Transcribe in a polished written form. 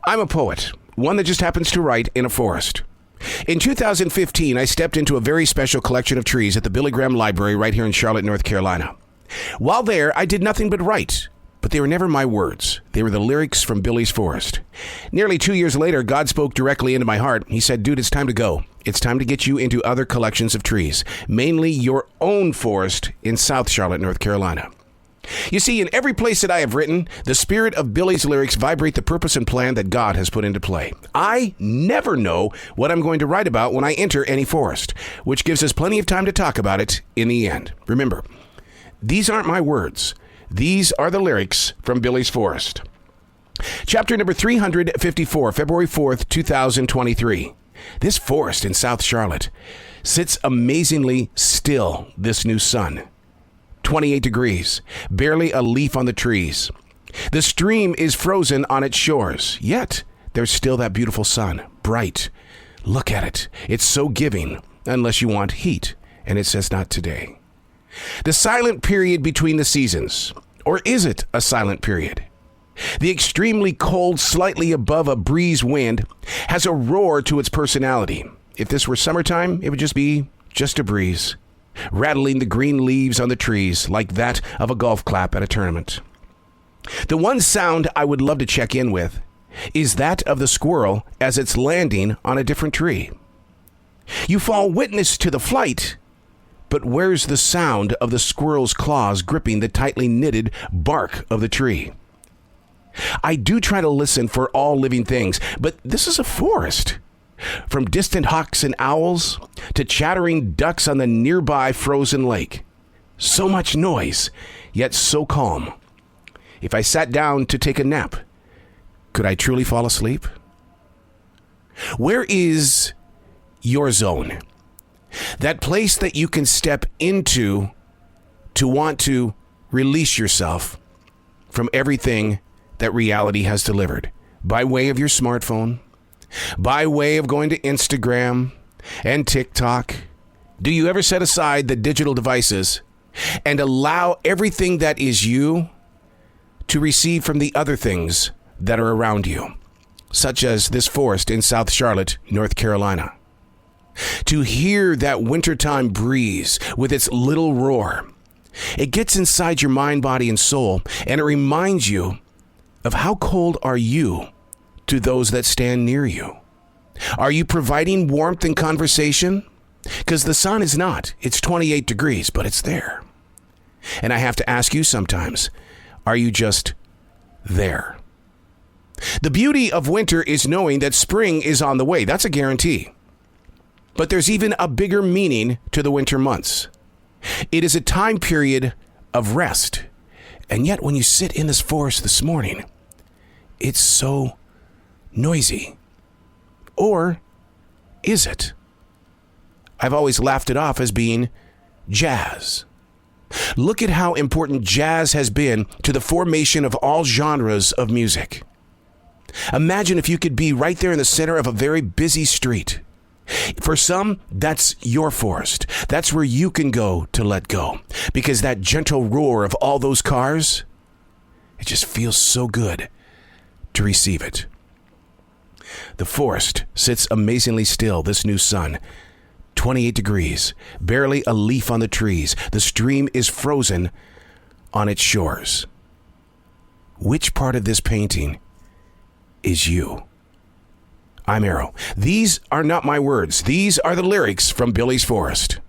I'm a poet, one that just happens to write in a forest. In 2015, I stepped into a very special collection of trees at the Billy Graham Library right here in Charlotte, North Carolina. While there, I did nothing but write, but they were never my words. They were the lyrics from Billy's Forest. Nearly 2 years later, God spoke directly into my heart. He said, dude, it's time to go. It's time to get you into other collections of trees, mainly your own forest in South Charlotte, North Carolina. You see, in every place that I have written, the spirit of Billy's lyrics vibrate the purpose and plan that God has put into play. I never know what I'm going to write about when I enter any forest, which gives us plenty of time to talk about it in the end. Remember, these aren't my words. These are the lyrics from Billy's Forest. Chapter number 354, February 4th, 2023. This forest in South Charlotte sits amazingly still this new sun. 28 degrees, barely a leaf on the trees. The stream is frozen on its shores, yet there's still that beautiful sun, bright. Look at it. It's so giving, unless you want heat, and it says not today. The silent period between the seasons, or is it a silent period? The extremely cold, slightly above a breeze wind has a roar to its personality. If this were summertime, it would just be a breeze, rattling the green leaves on the trees like that of a golf clap at a tournament. The one sound I would love to check in with is that of the squirrel as it's landing on a different tree. You fall witness to the flight, but where's the sound of the squirrel's claws gripping the tightly knitted bark of the tree? I do try to listen for all living things, but this is a forest. From distant hawks and owls to chattering ducks on the nearby frozen lake. So much noise, yet so calm. If I sat down to take a nap, could I truly fall asleep? Where is your zone? That place that you can step into to want to release yourself from everything that reality has delivered by way of your smartphone, by way of going to Instagram and TikTok. Do you ever set aside the digital devices and allow everything that is you to receive from the other things that are around you, such as this forest in South Charlotte, North Carolina? To hear that wintertime breeze with its little roar, it gets inside your mind, body, and soul, and it reminds you of how cold are you to those that stand near you. Are you providing warmth in conversation? Because the sun is not. It's 28 degrees, but it's there. And I have to ask you sometimes, are you just there? The beauty of winter is knowing that spring is on the way. That's a guarantee. But there's even a bigger meaning to the winter months. It is a time period of rest. And yet when you sit in this forest this morning, it's so noisy. Or is it? I've always laughed it off as being jazz. Look at how important jazz has been to the formation of all genres of music. Imagine if you could be right there in the center of a very busy street. For some, that's your forest. That's where you can go to let go. Because that gentle roar of all those cars, it just feels so good to receive it. The forest sits amazingly still this new sun. 28 degrees, barely a leaf on the trees. The stream is frozen on its shores. Which part of this painting is you? I'm Arrow. These are not my words. These are the lyrics from Billy's Forest.